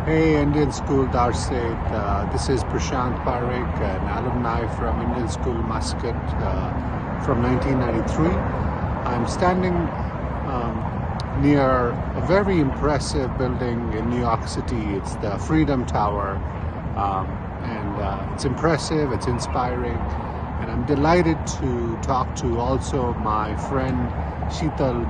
Hey, Indian School Darsit. This is Prashant Parikh, an alumni from Indian School Muscat from 1993. I'm standing near a very impressive building in New York City. It's the Freedom Tower, and it's impressive, it's inspiring, and I'm delighted to talk to also my friend Sheetal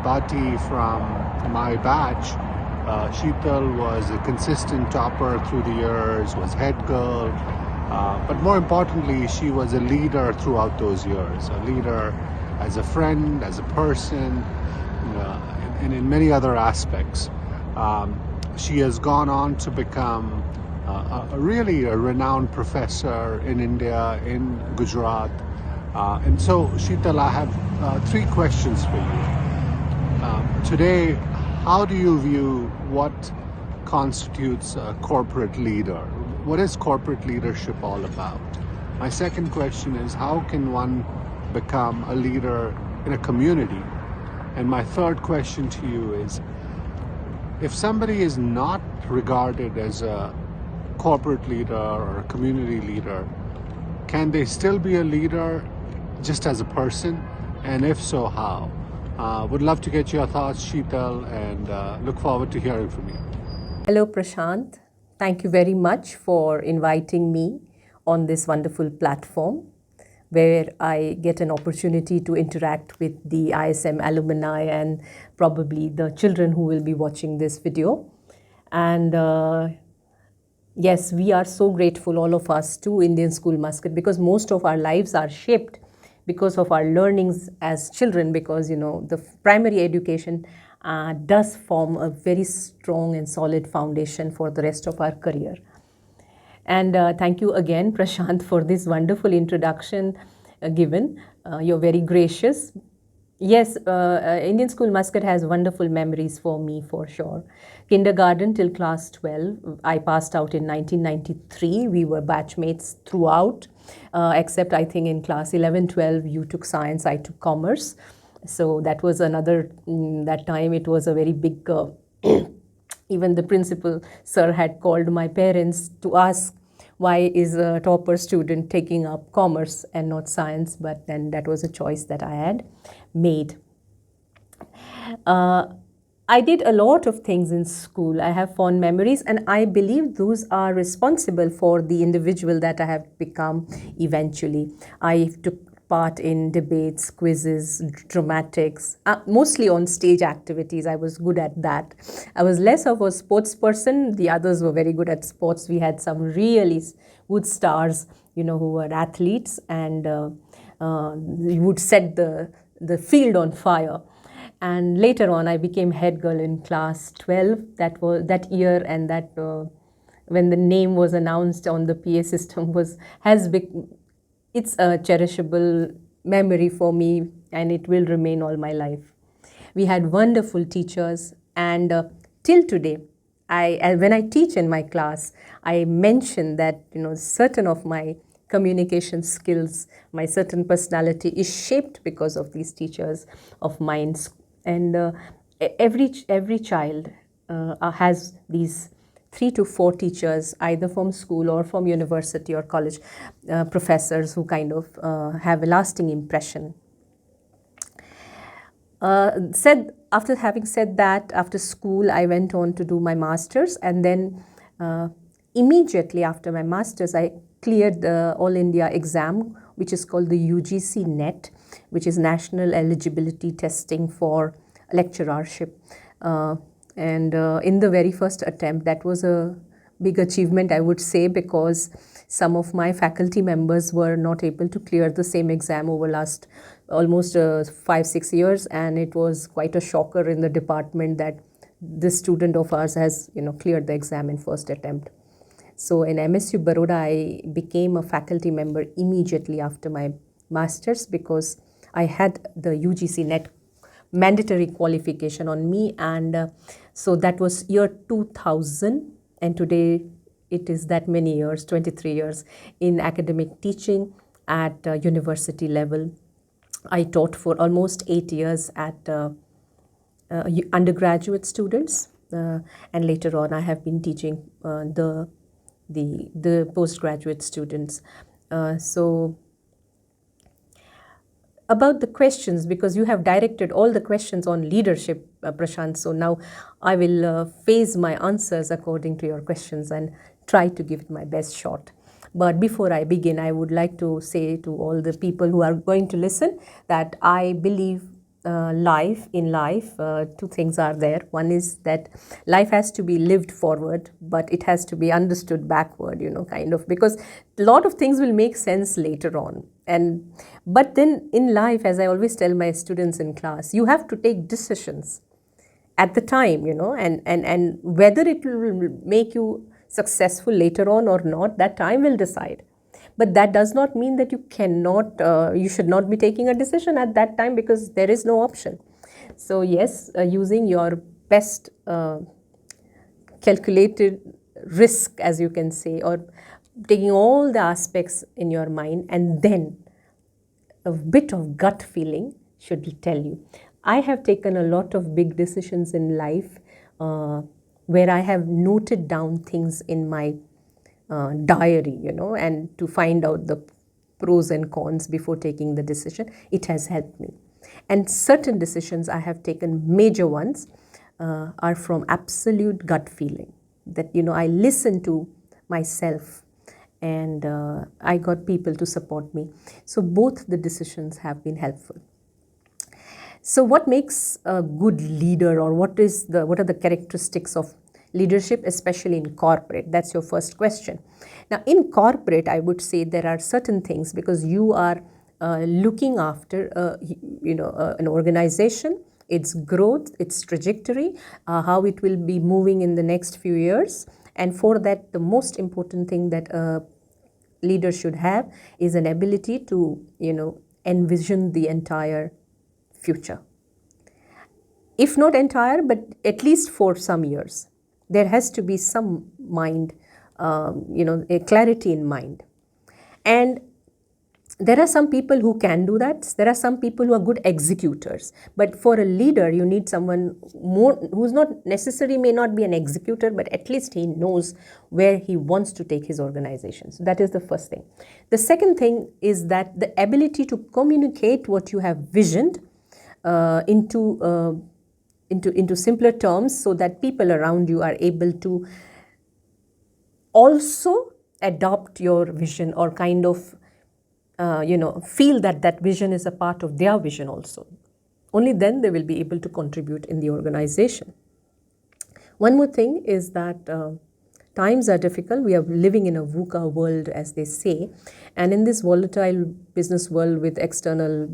Bhatti from my batch. Sheetal was a consistent topper through the years, was head girl, but more importantly, she was a leader throughout those years, a leader as a friend, as a person, and in many other aspects. She has gone on to become really a renowned professor in India, in Gujarat. And so, Sheetal, I have three questions for you. Today, how do you view what constitutes a corporate leader? What is corporate leadership all about? My second question is, how can one become a leader in a community? And my third question to you is, if somebody is not regarded as a corporate leader or a community leader, can they still be a leader just as a person? And if so, how? Would love to get your thoughts, Sheetal, and look forward to hearing from you. Hello, Prashant. Thank you very much for inviting me on this wonderful platform where I get an opportunity to interact with the ISM alumni and probably the children who will be watching this video. And yes, we are so grateful, all of us, to Indian School Muscat, because most of our lives are shaped because of our learnings as children, because the primary education does form a very strong and solid foundation for the rest of our career. And thank you again, Prashant, for this wonderful introduction given. You're very gracious. Yes, Indian School Muscat has wonderful memories for me, for sure. Kindergarten till class 12. I passed out in 1993. We were batchmates throughout, except I think in class 11, 12, you took science, I took commerce. So that was another, that time it was a very big, even the principal sir had called my parents to ask why is a topper student taking up commerce and not science, but then that was a choice that I had made. I did a lot of things in school. I have fond memories, and I believe those are responsible for the individual that I have become eventually. I took part in debates, quizzes, dramatics, mostly on stage activities. I was good at that. I was less of a sports person. The others were very good at sports. We had some really good stars, who were athletes, and you would set the field on fire. And later on, I became head girl in class 12. That was that year, and that when the name was announced on the PA system it's a cherishable memory for me, and it will remain all my life. We had wonderful teachers, and till today, when I teach in my class, I mention that certain of my communication skills, my certain personality is shaped because of these teachers of mine. And every child has these 3 to 4 teachers, either from school or from university or college, professors who kind of have a lasting impression. After having said that, after school, I went on to do my master's, and then immediately after my master's, I cleared the All India exam, which is called the UGC NET, which is National Eligibility Testing for Lecturership. And in the very first attempt, that was a big achievement, I would say, because some of my faculty members were not able to clear the same exam over last almost 5-6 years, and it was quite a shocker in the department that this student of ours has cleared the exam in first attempt. So in MSU Baroda, I became a faculty member immediately after my master's, because I had the UGC NET mandatory qualification on me, and so that was year 2000, and today it is that many years, 23 years in academic teaching at university level. I taught for almost 8 years at undergraduate students, and later on I have been teaching the postgraduate students. So about the questions, because you have directed all the questions on leadership, Prashant. So now I will phase my answers according to your questions and try to give it my best shot. But before I begin, I would like to say to all the people who are going to listen that I believe in life, two things are there. One is that life has to be lived forward, but it has to be understood backward, kind of, because a lot of things will make sense later on. And but then in life, as I always tell my students in class, you have to take decisions at the time, and whether it will make you successful later on or not, that time will decide. But that does not mean that you should not be taking a decision at that time, because there is no option. So yes, using your best calculated risk, as you can say, or taking all the aspects in your mind, and then a bit of gut feeling should tell you. I have taken a lot of big decisions in life where I have noted down things in my diary, and to find out the pros and cons before taking the decision. It has helped me. And certain decisions I have taken, major ones, are from absolute gut feeling. That, I listen to myself, and I got people to support me. So both the decisions have been helpful. So what makes a good leader, or what are the characteristics of leadership, especially in corporate? That's your first question. Now, in corporate, I would say there are certain things, because you are looking after an organization, its growth, its trajectory, how it will be moving in the next few years. And for that, the most important thing that a leader should have is an ability to envision the entire future. If not entire, but at least for some years. There has to be some mind, a clarity in mind. And there are some people who can do that. There are some people who are good executors. But for a leader, you need someone more who's not necessarily, may not be an executor, but at least he knows where he wants to take his organization. So that is the first thing. The second thing is that the ability to communicate what you have visioned into simpler terms, so that people around you are able to also adopt your vision, or kind of feel that vision is a part of their vision also. Only then they will be able to contribute in the organization. One more thing is that times are difficult. We are living in a VUCA world, as they say, and in this volatile business world with external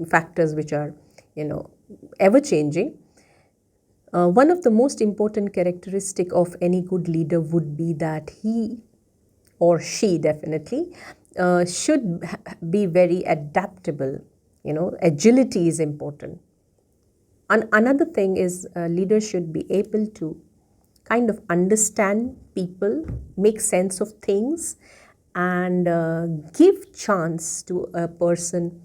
factors which are ever changing, one of the most important characteristic of any good leader would be that he or she definitely should be very adaptable. Agility is important. And another thing is leaders should be able to kind of understand people, make sense of things, and give chance to a person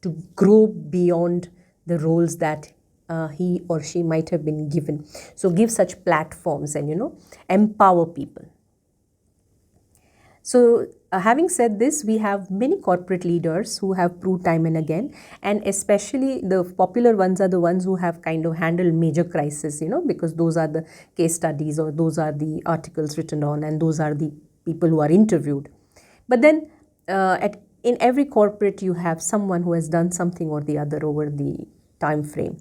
to grow beyond the roles that he or she might have been given. So give such platforms and empower people. So having said this, we have many corporate leaders who have proved time and again, and especially the popular ones are the ones who have kind of handled major crises, because those are the case studies, or those are the articles written on, and those are the people who are interviewed. But then in every corporate, you have someone who has done something or the other over the time frame.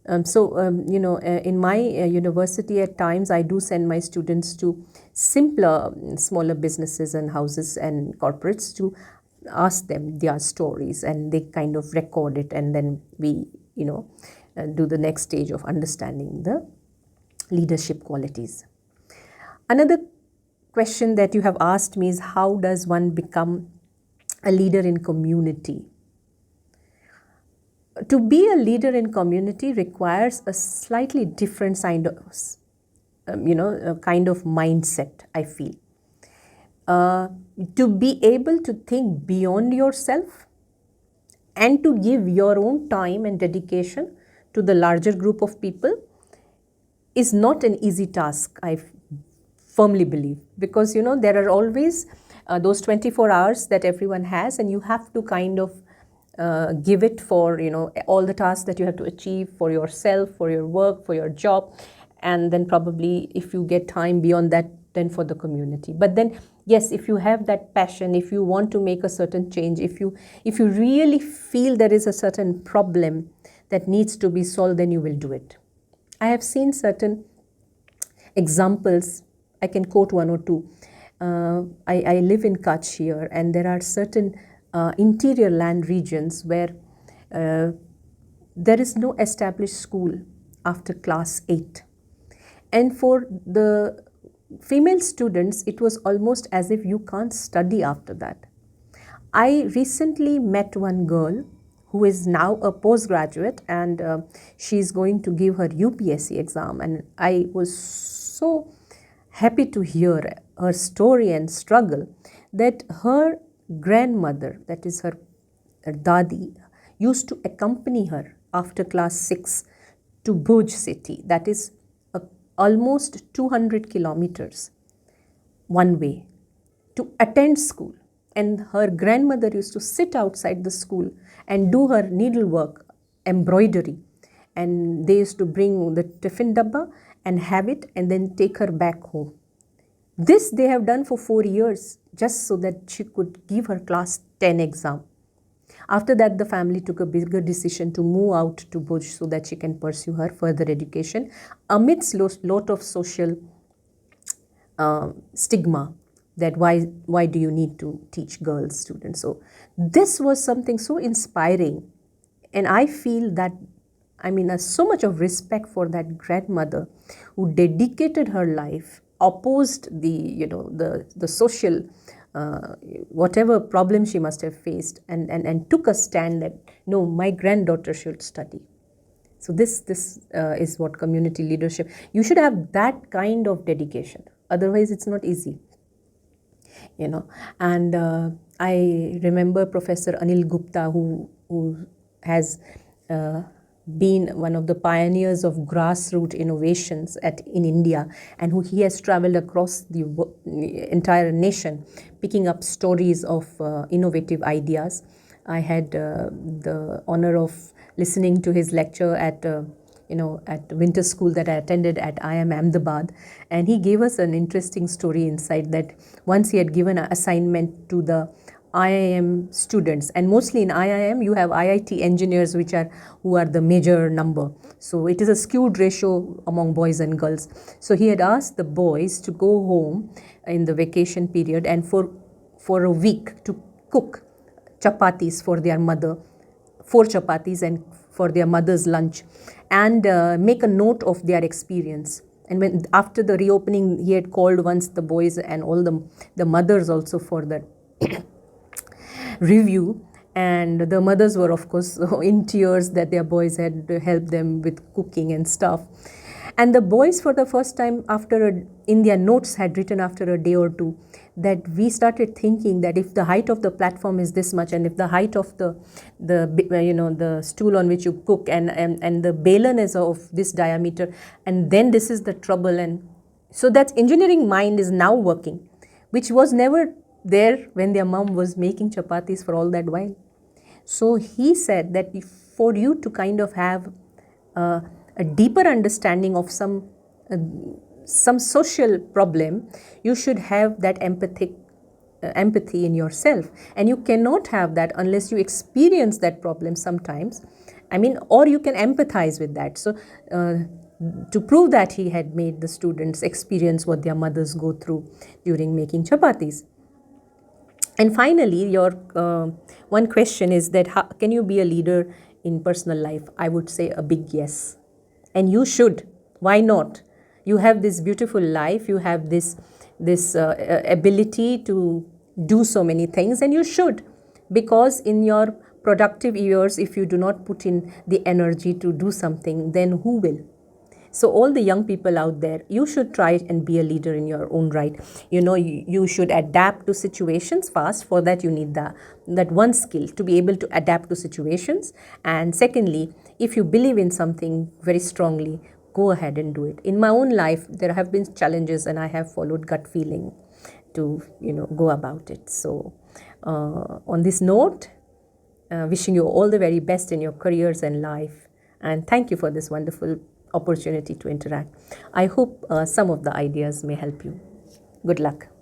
In my university, at times I do send my students to simpler, smaller businesses and houses and corporates to ask them their stories, and they kind of record it, and then we do the next stage of understanding the leadership qualities. Another question that you have asked me is, how does one become a leader in community? To be a leader in community requires a slightly different kind of, mindset, I feel. To be able to think beyond yourself and to give your own time and dedication to the larger group of people is not an easy task, I firmly believe, because there are always those 24 hours that everyone has, and you have to kind of give it for all the tasks that you have to achieve for yourself, for your work, for your job, and then probably if you get time beyond that, then for the community. But then yes, if you have that passion, if you want to make a certain change, if you really feel there is a certain problem that needs to be solved, then you will do it. I have seen certain examples. I can quote one or two. I live in Kutch here, and there are certain interior land regions where there is no established school after class 8. And for the female students, it was almost as if you can't study after that. I recently met one girl who is now a postgraduate, and she's going to give her UPSC exam. And I was so happy to hear her story and struggle, that her grandmother, that is her dadi, used to accompany her after class 6 to Bhuj city, that is almost 200 kilometers one way, to attend school. And her grandmother used to sit outside the school and do her needlework, embroidery, and they used to bring the tiffin dabba and have it and then take her back home. This they have done for 4 years, just so that she could give her class 10 exam. After that, the family took a bigger decision to move out to Bhuj so that she can pursue her further education amidst lot of social stigma, that why do you need to teach girls students. So this was something so inspiring, and I feel that so much of respect for that grandmother who dedicated her life, opposed the social whatever problem she must have faced, and took a stand that no, my granddaughter should study. So this is what community leadership, you should have that kind of dedication, otherwise it's not easy. And I remember Professor Anil Gupta, who has been one of the pioneers of grassroots innovations in India, and he has traveled across the entire nation picking up stories of innovative ideas. I had the honor of listening to his lecture at winter school that I attended at IIM Ahmedabad, and he gave us an interesting story inside, that once he had given an assignment to the IIM students, and mostly in IIM you have IIT engineers who are the major number, so it is a skewed ratio among boys and girls. So he had asked the boys to go home in the vacation period and for a week to cook chapatis for their mother, 4 chapatis, and for their mother's lunch, and make a note of their experience. And when after the reopening, he had called once the boys and all the mothers also for that review, and the mothers were of course in tears that their boys had helped them with cooking and stuff. And the boys, for the first time in their notes, had written after a day or two that we started thinking that if the height of the platform is this much, and if the height of the stool on which you cook and the balan is of this diameter, and then this is the trouble. And so that engineering mind is now working, which was never there when their mom was making chapatis for all that while. So he said that for you to kind of have a deeper understanding of some social problem, you should have that empathy in yourself, and you cannot have that unless you experience that problem sometimes. Or you can empathize with that. So to prove that, he had made the students experience what their mothers go through during making chapatis. And finally, your one question is that how can you be a leader in personal life? I would say a big yes. And you should. Why not? You have this beautiful life. You have this ability to do so many things, and you should. Because in your productive years, if you do not put in the energy to do something, then who will? So all the young people out there, you should try and be a leader in your own right. You should adapt to situations fast. For that, you need that one skill, to be able to adapt to situations. And secondly, if you believe in something very strongly, go ahead and do it. In my own life, there have been challenges, and I have followed gut feeling to go about it. So on this note, wishing you all the very best in your careers and life, and thank you for this wonderful opportunity to interact. I hope some of the ideas may help you. Good luck.